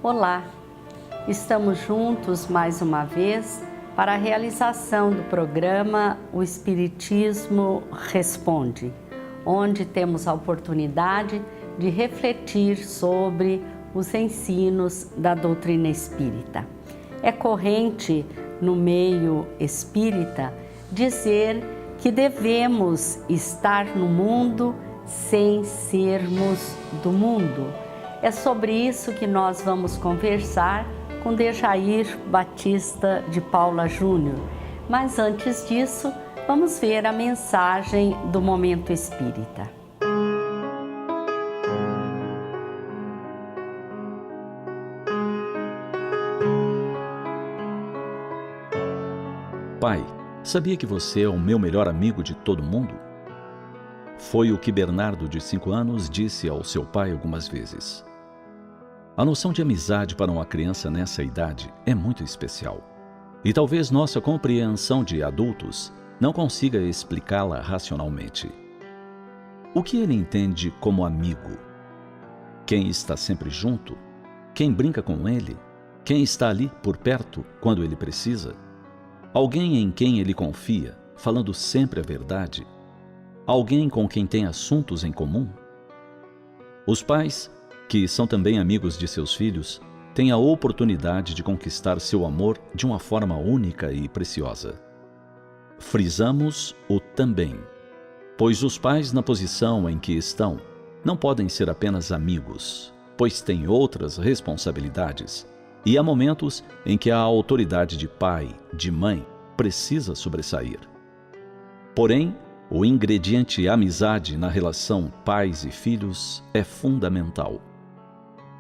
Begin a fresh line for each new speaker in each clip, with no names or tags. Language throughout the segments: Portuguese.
Olá, estamos juntos mais uma vez para a realização do programa O Espiritismo Responde, onde temos a oportunidade de refletir sobre os ensinos da doutrina espírita. É corrente no meio espírita dizer que devemos estar no mundo sem sermos do mundo. É sobre isso que nós vamos conversar com Dejair Batista de Paula Júnior. Mas antes disso, vamos ver a mensagem do Momento Espírita.
Pai, sabia que você é o meu melhor amigo de todo mundo? Foi o que Bernardo, de 5 anos, disse ao seu pai algumas vezes. A noção de amizade para uma criança nessa idade é muito especial. E talvez nossa compreensão de adultos não consiga explicá-la racionalmente. O que ele entende como amigo? Quem está sempre junto? Quem brinca com ele? Quem está ali por perto quando ele precisa? Alguém em quem ele confia, falando sempre a verdade? Alguém com quem tem assuntos em comum? Os pais, que são também amigos de seus filhos, têm a oportunidade de conquistar seu amor de uma forma única e preciosa. Frisamos o também, pois os pais na posição em que estão não podem ser apenas amigos, pois têm outras responsabilidades. E há momentos em que a autoridade de pai, de mãe, precisa sobressair. Porém, o ingrediente amizade na relação pais e filhos é fundamental.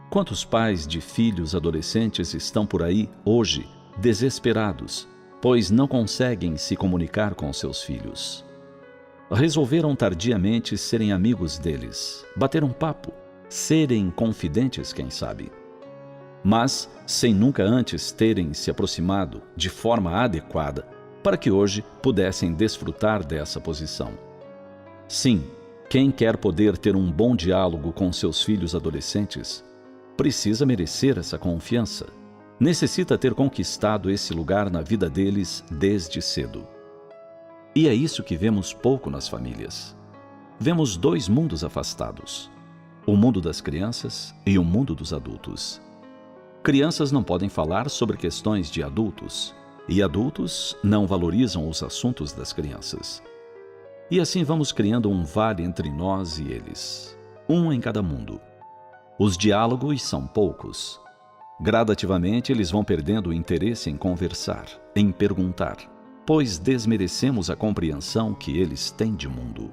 Quantos pais de filhos adolescentes estão por aí, hoje, desesperados, pois não conseguem se comunicar com seus filhos? Resolveram tardiamente serem amigos deles, bater um papo, serem confidentes, quem sabe. Mas sem nunca antes terem se aproximado de forma adequada para que hoje pudessem desfrutar dessa posição. Sim, quem quer poder ter um bom diálogo com seus filhos adolescentes, precisa merecer essa confiança, necessita ter conquistado esse lugar na vida deles desde cedo. E é isso que vemos pouco nas famílias. Vemos 2 mundos afastados, o mundo das crianças e o mundo dos adultos. Crianças não podem falar sobre questões de adultos, e adultos não valorizam os assuntos das crianças. E assim vamos criando um vale entre nós e eles, um em cada mundo. Os diálogos são poucos. Gradativamente eles vão perdendo o interesse em conversar, em perguntar, pois desmerecemos a compreensão que eles têm de mundo.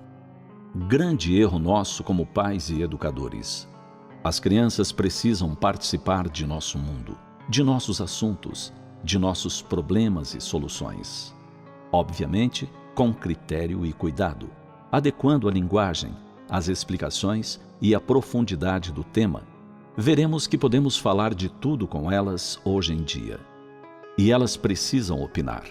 Grande erro nosso como pais e educadores. As crianças precisam participar de nosso mundo, de nossos assuntos, de nossos problemas e soluções. Obviamente, com critério e cuidado, adequando a linguagem, as explicações e a profundidade do tema, veremos que podemos falar de tudo com elas hoje em dia. E elas precisam opinar,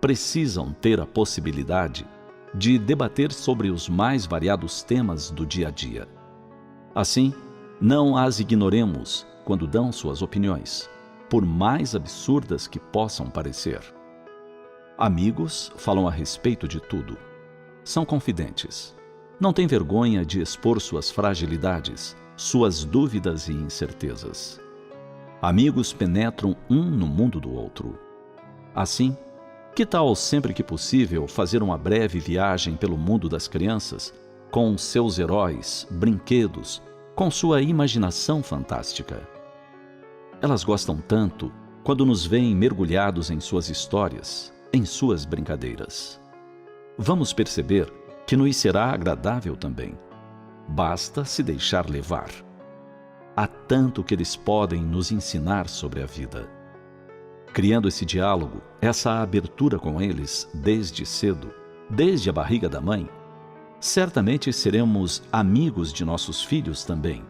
precisam ter a possibilidade de debater sobre os mais variados temas do dia a dia. Assim, não as ignoremos quando dão suas opiniões, por mais absurdas que possam parecer. Amigos falam a respeito de tudo. São confidentes. Não têm vergonha de expor suas fragilidades, suas dúvidas e incertezas. Amigos penetram um no mundo do outro. Assim, que tal sempre que possível fazer uma breve viagem pelo mundo das crianças, com seus heróis, brinquedos, com sua imaginação fantástica? Elas gostam tanto quando nos veem mergulhados em suas histórias, em suas brincadeiras. Vamos perceber que nos será agradável também. Basta se deixar levar. Há tanto que eles podem nos ensinar sobre a vida. Criando esse diálogo, essa abertura com eles desde cedo, desde a barriga da mãe, certamente seremos amigos de nossos filhos também.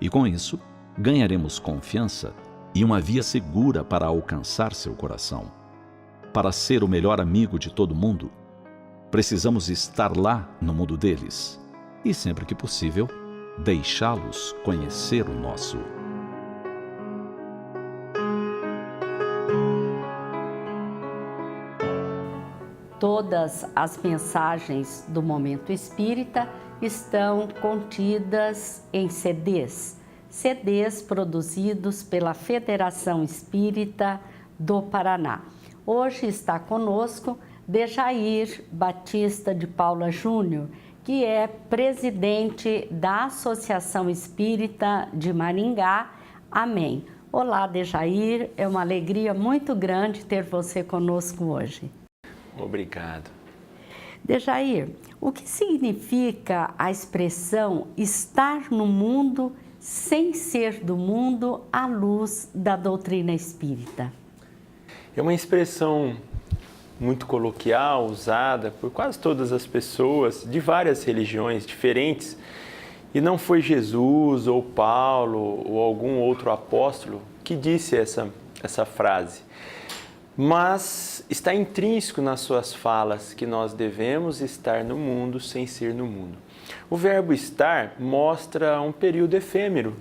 E com isso, ganharemos confiança e uma via segura para alcançar seu coração. Para ser o melhor amigo de todo mundo, precisamos estar lá no mundo deles e, sempre que possível, deixá-los conhecer o nosso.
Todas as mensagens do Momento Espírita estão contidas em CDs produzidos pela Federação Espírita do Paraná. Hoje está conosco Dejair Batista de Paula Júnior, que é presidente da Associação Espírita de Maringá. Amém. Olá, Dejair, é uma alegria muito grande ter você conosco hoje.
Obrigado.
Dejair, o que significa a expressão estar no mundo sem ser do mundo à luz da doutrina espírita?
É uma expressão muito coloquial, usada por quase todas as pessoas de várias religiões diferentes, e não foi Jesus ou Paulo ou algum outro apóstolo que disse essa frase, mas está intrínseco nas suas falas que nós devemos estar no mundo sem ser no mundo. O verbo estar mostra um período efêmero,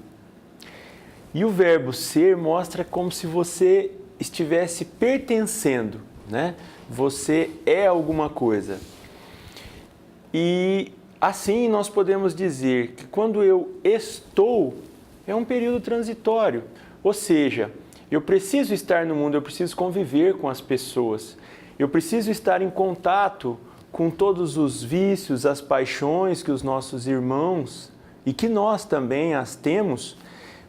e o verbo ser mostra como se você estivesse pertencendo, né? Você é alguma coisa. E assim nós podemos dizer que quando eu estou, é um período transitório. Ou seja, eu preciso estar no mundo, eu preciso conviver com as pessoas. Eu preciso estar em contato com todos os vícios, as paixões que os nossos irmãos e que nós também as temos,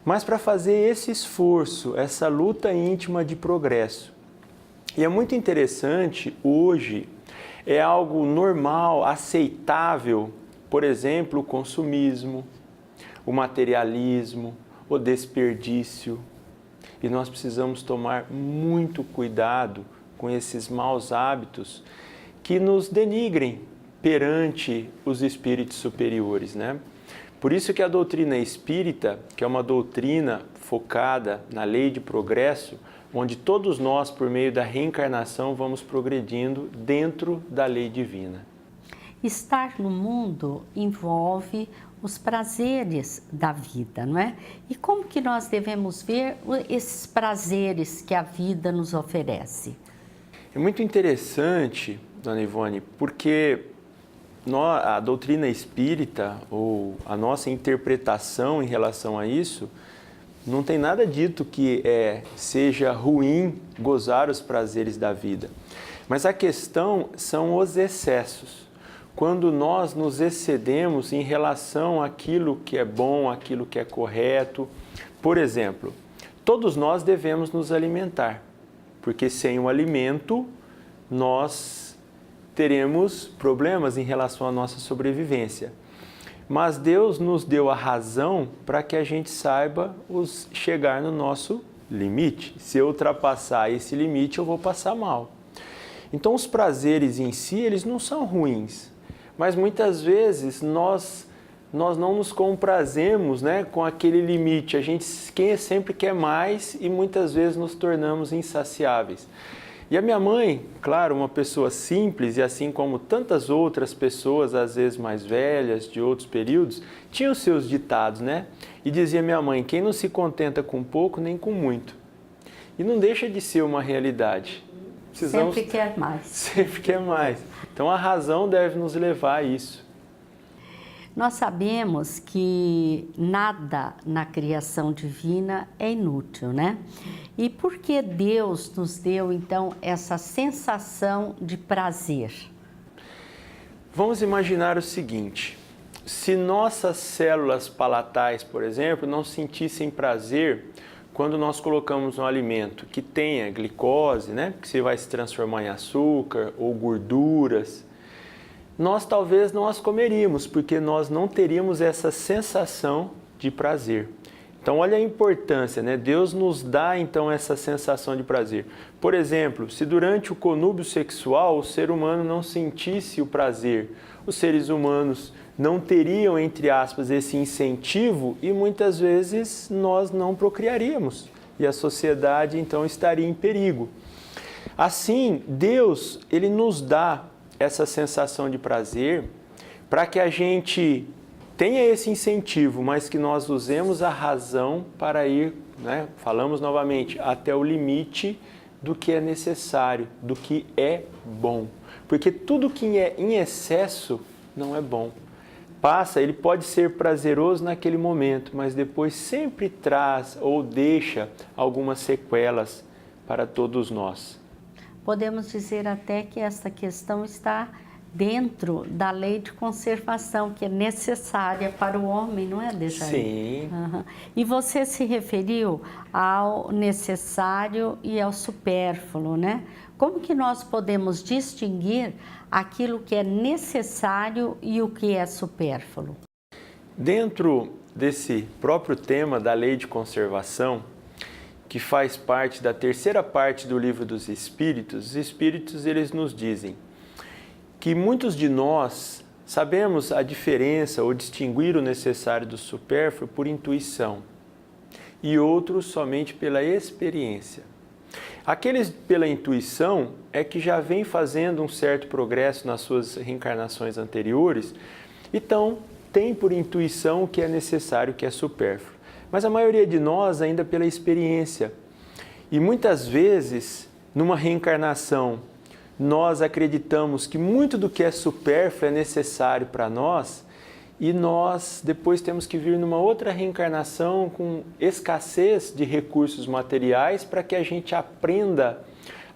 mas para fazer esse esforço, essa luta íntima de progresso. E é muito interessante, hoje, é algo normal, aceitável, por exemplo, o consumismo, o materialismo, o desperdício. E nós precisamos tomar muito cuidado com esses maus hábitos que nos denigrem perante os espíritos superiores, né? Por isso que a doutrina espírita, que é uma doutrina focada na lei de progresso, onde todos nós, por meio da reencarnação, vamos progredindo dentro da lei divina.
Estar no mundo envolve os prazeres da vida, não é? E como que nós devemos ver esses prazeres que a vida nos oferece?
É muito interessante, Dona Ivone, porque a doutrina espírita, ou a nossa interpretação em relação a isso, não tem nada dito que seja ruim gozar os prazeres da vida. Mas a questão são os excessos. Quando nós nos excedemos em relação àquilo que é bom, àquilo que é correto. Por exemplo, todos nós devemos nos alimentar, porque sem o alimento nós teremos problemas em relação à nossa sobrevivência. Mas Deus nos deu a razão para que a gente saiba chegar no nosso limite. Se eu ultrapassar esse limite, eu vou passar mal. Então, os prazeres em si, eles não são ruins, mas muitas vezes nós não nos comprazemos, né, com aquele limite. A gente sempre quer mais e muitas vezes nos tornamos insaciáveis. E a minha mãe, claro, uma pessoa simples, e assim como tantas outras pessoas, às vezes mais velhas, de outros períodos, tinha os seus ditados, né? E dizia minha mãe, quem não se contenta com pouco, nem com muito. E não deixa de ser uma realidade.
Sempre quer mais.
Sempre quer mais. Então a razão deve nos levar a isso.
Nós sabemos que nada na criação divina é inútil, né? E por que Deus nos deu, então, essa sensação de prazer?
Vamos imaginar o seguinte, se nossas células palatais, por exemplo, não sentissem prazer quando nós colocamos um alimento que tenha glicose, né? Que vai se transformar em açúcar ou gorduras, nós talvez não as comeríamos, porque nós não teríamos essa sensação de prazer. Então, olha a importância, né? Deus nos dá, então, essa sensação de prazer. Por exemplo, se durante o conúbio sexual o ser humano não sentisse o prazer, os seres humanos não teriam, entre aspas, esse incentivo e muitas vezes nós não procriaríamos. E a sociedade, então, estaria em perigo. Assim, Deus, Ele nos dá essa sensação de prazer para que a gente tenha esse incentivo, mas que nós usemos a razão para ir, né, falamos novamente, até o limite do que é necessário, do que é bom. Porque tudo que é em excesso não é bom. Ele pode ser prazeroso naquele momento, mas depois sempre traz ou deixa algumas sequelas para todos nós.
Podemos dizer até que essa questão está dentro da lei de conservação, que é necessária para o homem, não é, Dejair?
Sim.
Uhum. E você se referiu ao necessário e ao supérfluo, né? Como que nós podemos distinguir aquilo que é necessário e o que é supérfluo?
Dentro desse próprio tema da lei de conservação, que faz parte da terceira parte do livro dos Espíritos, os Espíritos eles nos dizem que muitos de nós sabemos a diferença ou distinguir o necessário do supérfluo por intuição e outros somente pela experiência. Aqueles pela intuição é que já vem fazendo um certo progresso nas suas reencarnações anteriores, então tem por intuição o que é necessário, o que é supérfluo. Mas a maioria de nós ainda pela experiência. E muitas vezes, numa reencarnação, nós acreditamos que muito do que é supérfluo é necessário para nós e nós depois temos que vir numa outra reencarnação com escassez de recursos materiais para que a gente aprenda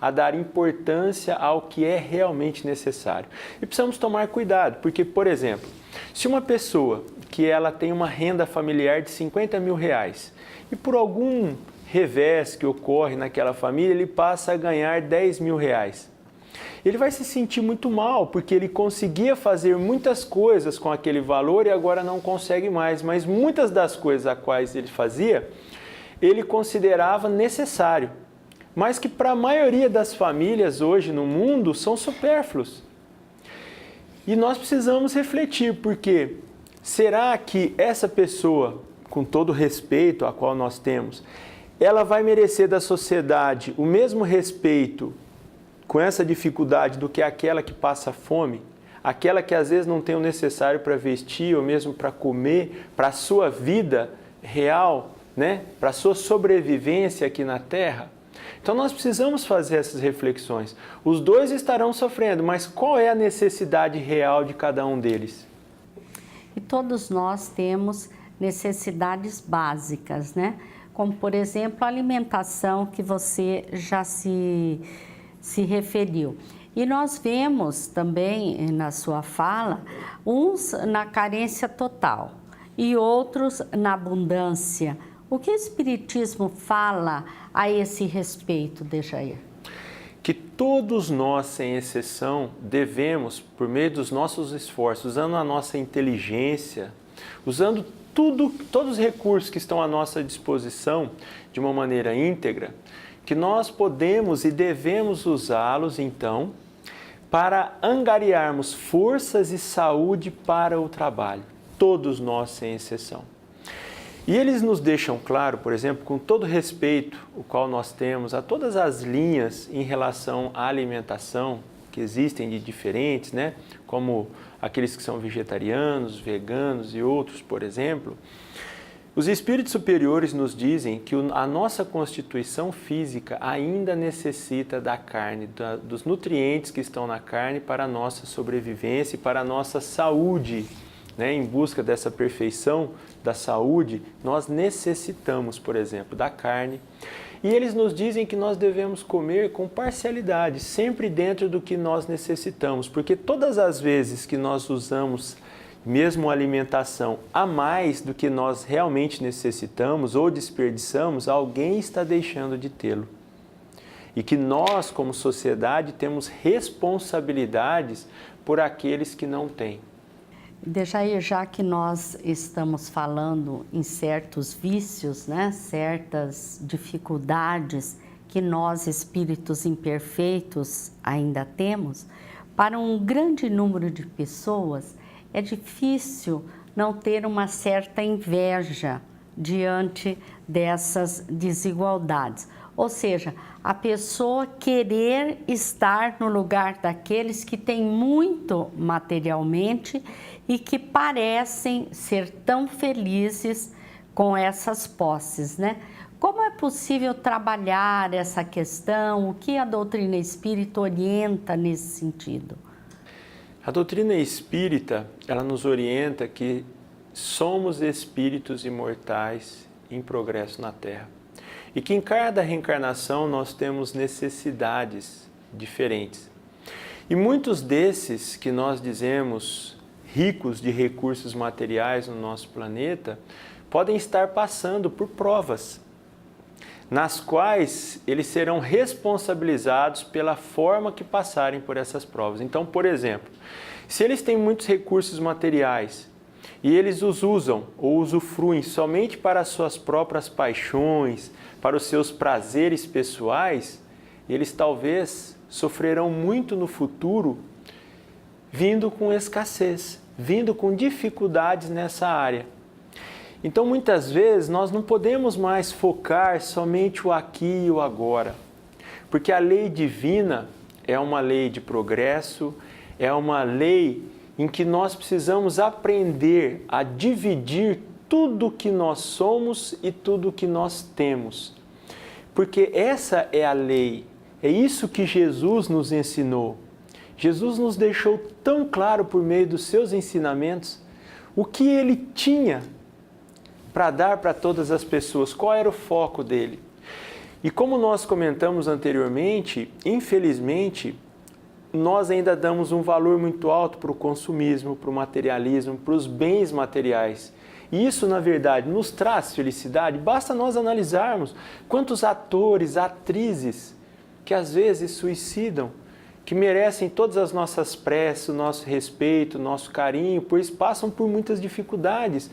a dar importância ao que é realmente necessário. E precisamos tomar cuidado, porque, por exemplo, se uma pessoa que ela tem uma renda familiar de 50 mil reais e por algum revés que ocorre naquela família, ele passa a ganhar 10 mil reais. Ele vai se sentir muito mal, porque ele conseguia fazer muitas coisas com aquele valor e agora não consegue mais. Mas muitas das coisas a quais ele fazia, ele considerava necessário. Mas que para a maioria das famílias hoje no mundo são supérfluos. E nós precisamos refletir, porque será que essa pessoa, com todo o respeito a qual nós temos, ela vai merecer da sociedade o mesmo respeito com essa dificuldade do que aquela que passa fome, aquela que às vezes não tem o necessário para vestir ou mesmo para comer, para a sua vida real, né? Para a sua sobrevivência aqui na Terra? Então nós precisamos fazer essas reflexões. Os dois estarão sofrendo, mas qual é a necessidade real de cada um deles?
E todos nós temos necessidades básicas, né? Como, por exemplo, a alimentação, que você já se referiu. E nós vemos também na sua fala, uns na carência total e outros na abundância. O que o Espiritismo fala a esse respeito, Dejair?
Que todos nós, sem exceção, devemos, por meio dos nossos esforços, usando a nossa inteligência, usando todos os recursos que estão à nossa disposição de uma maneira íntegra, que nós podemos e devemos usá-los, então, para angariarmos forças e saúde para o trabalho. Todos nós, sem exceção. E eles nos deixam claro, por exemplo, com todo respeito o qual nós temos a todas as linhas em relação à alimentação, que existem de diferentes, né? Como aqueles que são vegetarianos, veganos e outros, por exemplo. Os espíritos superiores nos dizem que a nossa constituição física ainda necessita da carne, dos nutrientes que estão na carne para a nossa sobrevivência e para a nossa saúde. Né? Em busca dessa perfeição da saúde, nós necessitamos, por exemplo, da carne. E eles nos dizem que nós devemos comer com parcialidade, sempre dentro do que nós necessitamos, porque todas as vezes que nós usamos mesmo a alimentação a mais do que nós realmente necessitamos ou desperdiçamos, alguém está deixando de tê-lo. E que nós, como sociedade, temos responsabilidades por aqueles que não têm.
Dejair, já que nós estamos falando em certos vícios, né, certas dificuldades que nós, espíritos imperfeitos, ainda temos, para um grande número de pessoas, é difícil não ter uma certa inveja diante dessas desigualdades. Ou seja, a pessoa querer estar no lugar daqueles que têm muito materialmente e que parecem ser tão felizes com essas posses, né? Como é possível trabalhar essa questão? O que a doutrina espírita orienta nesse sentido?
A doutrina espírita, ela nos orienta que somos espíritos imortais em progresso na Terra. E que em cada reencarnação nós temos necessidades diferentes. E muitos desses que nós dizemos ricos de recursos materiais no nosso planeta, podem estar passando por provas, nas quais eles serão responsabilizados pela forma que passarem por essas provas. Então, por exemplo, se eles têm muitos recursos materiais e eles os usam ou usufruem somente para as suas próprias paixões, para os seus prazeres pessoais, eles talvez sofrerão muito no futuro vindo com escassez, vindo com dificuldades nessa área. Então, muitas vezes, nós não podemos mais focar somente o aqui e o agora, porque a lei divina é uma lei de progresso, é uma lei em que nós precisamos aprender a dividir tudo que nós somos e tudo que nós temos. Porque essa é a lei, é isso que Jesus nos ensinou. Jesus nos deixou tão claro por meio dos seus ensinamentos o que ele tinha para dar para todas as pessoas, qual era o foco dele. E como nós comentamos anteriormente, infelizmente, nós ainda damos um valor muito alto para o consumismo, para o materialismo, para os bens materiais. E isso, na verdade, nos traz felicidade? Basta nós analisarmos quantos atores, atrizes, que às vezes suicidam, que merecem todas as nossas preces, o nosso respeito, o nosso carinho, pois passam por muitas dificuldades,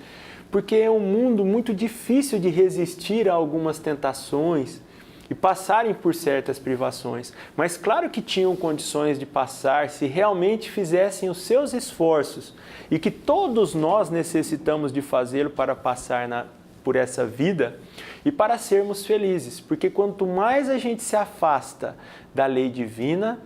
porque é um mundo muito difícil de resistir a algumas tentações e passarem por certas privações. Mas claro que tinham condições de passar se realmente fizessem os seus esforços, e que todos nós necessitamos de fazê-lo para passar por essa vida e para sermos felizes, porque quanto mais a gente se afasta da lei divina,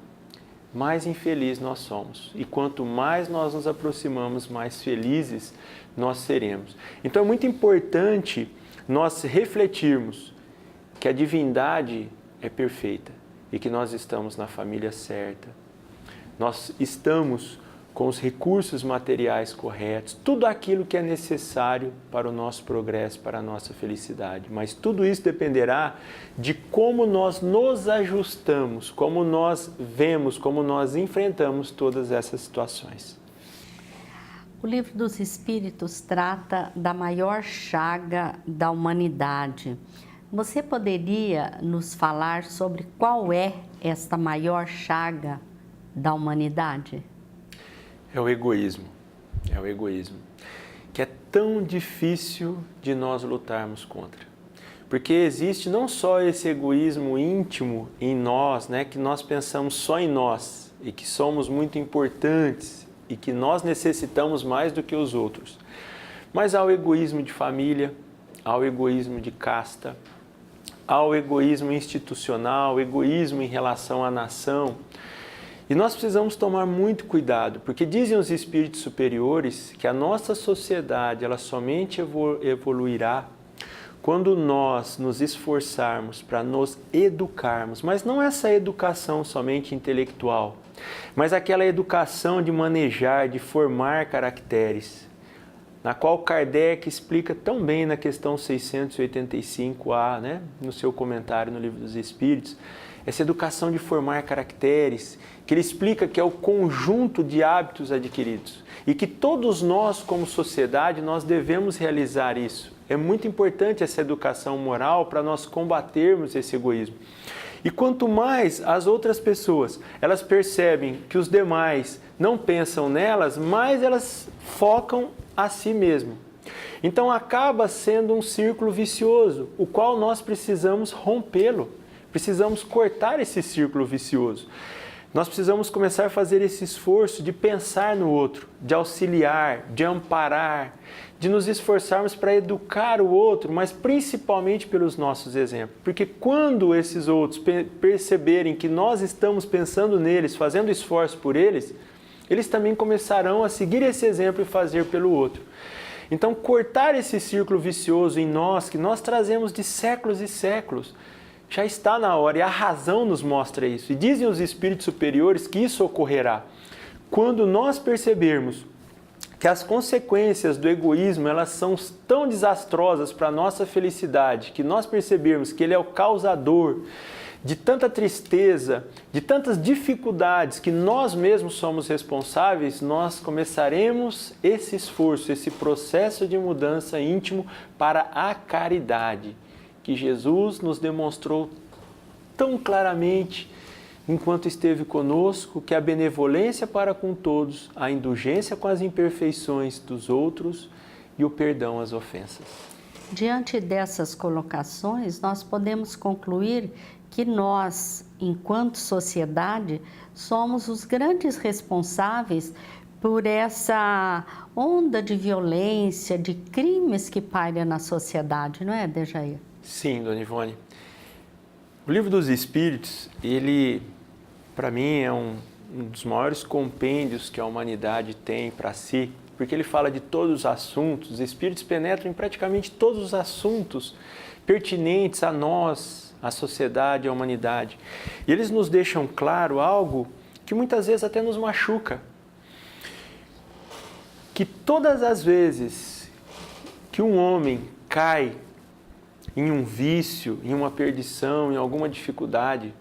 mais infeliz nós somos. E quanto mais nós nos aproximamos, mais felizes nós seremos. Então é muito importante nós refletirmos que a divindade é perfeita e que nós estamos na família certa. Nós estamos com os recursos materiais corretos, tudo aquilo que é necessário para o nosso progresso, para a nossa felicidade. Mas tudo isso dependerá de como nós nos ajustamos, como nós vemos, como nós enfrentamos todas essas situações.
O Livro dos Espíritos trata da maior chaga da humanidade. Você poderia nos falar sobre qual é esta maior chaga da humanidade?
É o egoísmo, que é tão difícil de nós lutarmos contra. Porque existe não só esse egoísmo íntimo em nós, né, que nós pensamos só em nós e que somos muito importantes e que nós necessitamos mais do que os outros, mas há o egoísmo de família, há o egoísmo de casta, há o egoísmo institucional, o egoísmo em relação à nação. E nós precisamos tomar muito cuidado, porque dizem os espíritos superiores que a nossa sociedade ela somente evoluirá quando nós nos esforçarmos para nos educarmos, mas não essa educação somente intelectual, mas aquela educação de manejar, de formar caracteres, na qual Kardec explica tão bem na questão 685A, né, no seu comentário no Livro dos Espíritos, essa educação de formar caracteres, que ele explica que é o conjunto de hábitos adquiridos e que todos nós, como sociedade, nós devemos realizar isso. É muito importante essa educação moral para nós combatermos esse egoísmo. E quanto mais as outras pessoas, elas percebem que os demais não pensam nelas, mais elas focam a si mesmo. Então acaba sendo um círculo vicioso, o qual nós precisamos rompê-lo. Precisamos cortar esse círculo vicioso. Nós precisamos começar a fazer esse esforço de pensar no outro, de auxiliar, de amparar, de nos esforçarmos para educar o outro, mas principalmente pelos nossos exemplos. Porque quando esses outros perceberem que nós estamos pensando neles, fazendo esforço por eles, eles também começarão a seguir esse exemplo e fazer pelo outro. Então, cortar esse círculo vicioso em nós, que nós trazemos de séculos e séculos, já está na hora, e a razão nos mostra isso. E dizem os espíritos superiores que isso ocorrerá quando nós percebermos que as consequências do egoísmo, elas são tão desastrosas para a nossa felicidade, que nós percebermos que ele é o causador de tanta tristeza, de tantas dificuldades que nós mesmos somos responsáveis, nós começaremos esse esforço, esse processo de mudança íntimo para a caridade, que Jesus nos demonstrou tão claramente enquanto esteve conosco, que a benevolência para com todos, a indulgência com as imperfeições dos outros e o perdão às ofensas.
Diante dessas colocações, nós podemos concluir que nós, enquanto sociedade, somos os grandes responsáveis por essa onda de violência, de crimes que paira na sociedade, não é, Dejair?
Sim, Dona Ivone. O Livro dos Espíritos, ele, para mim, é um dos maiores compêndios que a humanidade tem para si, porque ele fala de todos os assuntos, os Espíritos penetram em praticamente todos os assuntos pertinentes a nós, à sociedade, à humanidade. E eles nos deixam claro algo que muitas vezes até nos machuca. Que todas as vezes que um homem cai em um vício, em uma perdição, em alguma dificuldade,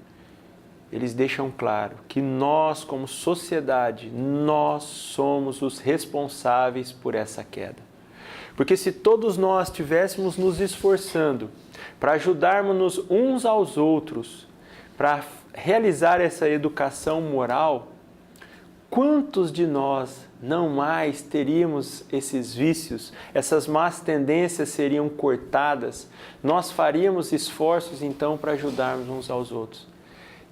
eles deixam claro que nós, como sociedade, nós somos os responsáveis por essa queda. Porque se todos nós estivéssemos nos esforçando para ajudarmos uns aos outros, para realizar essa educação moral, quantos de nós não mais teríamos esses vícios, essas más tendências seriam cortadas, nós faríamos esforços então para ajudarmos uns aos outros.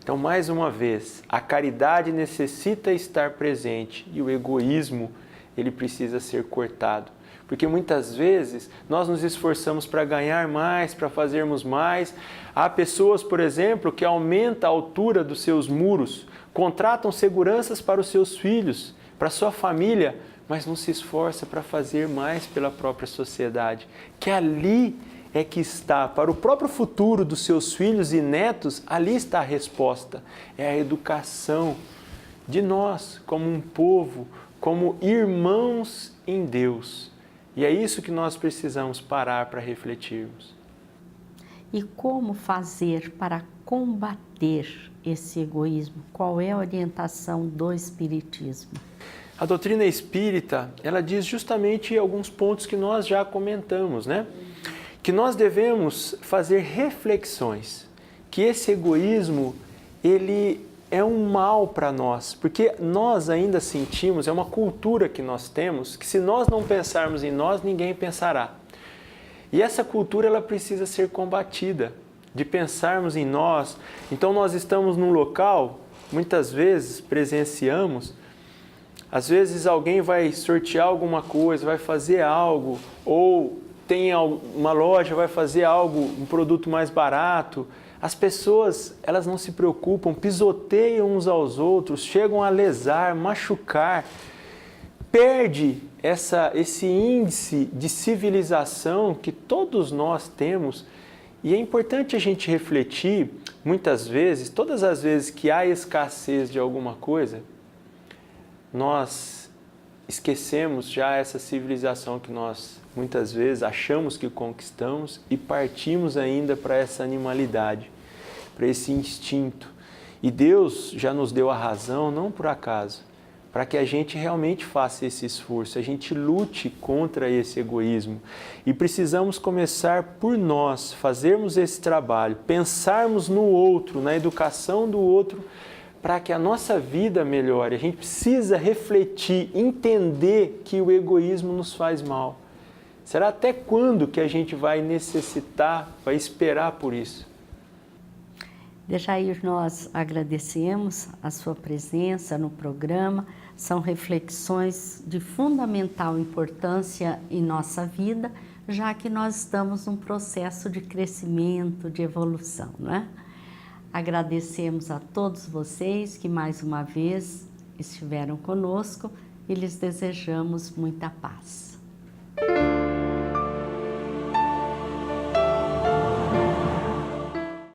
Então, mais uma vez, a caridade necessita estar presente e o egoísmo, ele precisa ser cortado. Porque muitas vezes nós nos esforçamos para ganhar mais, para fazermos mais. Há pessoas, por exemplo, que aumentam a altura dos seus muros, contratam seguranças para os seus filhos, para a sua família, mas não se esforça para fazer mais pela própria sociedade. Que ali é que está, para o próprio futuro dos seus filhos e netos, ali está a resposta. É a educação de nós, como um povo, como irmãos em Deus. E é isso que nós precisamos parar para refletirmos.
E como fazer para combater esse egoísmo? Qual é a orientação do Espiritismo?
A doutrina espírita, ela diz justamente alguns pontos que nós já comentamos, né? Que nós devemos fazer reflexões, que esse egoísmo, ele é um mal para nós, porque nós ainda sentimos, é uma cultura que nós temos, que se nós não pensarmos em nós, ninguém pensará. E essa cultura, ela precisa ser combatida, de pensarmos em nós. Então nós estamos num local, muitas vezes presenciamos, às vezes alguém vai sortear alguma coisa, vai fazer algo, ou tem uma loja, vai fazer algo, um produto mais barato. As pessoas, elas não se preocupam, pisoteiam uns aos outros, chegam a lesar, machucar. Perde esse índice de civilização que todos nós temos. E é importante a gente refletir, muitas vezes, todas as vezes que há escassez de alguma coisa, nós esquecemos já essa civilização que nós muitas vezes achamos que conquistamos e partimos ainda para essa animalidade, para esse instinto. E Deus já nos deu a razão, não por acaso, para que a gente realmente faça esse esforço, a gente lute contra esse egoísmo. E precisamos começar por nós, fazermos esse trabalho, pensarmos no outro, na educação do outro, para que a nossa vida melhore. A gente precisa refletir, entender que o egoísmo nos faz mal. Será até quando que a gente vai necessitar, vai esperar por isso?
Dejair, nós agradecemos a sua presença no programa. São reflexões de fundamental importância em nossa vida, já que nós estamos num processo de crescimento, de evolução, né? Agradecemos a todos vocês que mais uma vez estiveram conosco e lhes desejamos muita paz.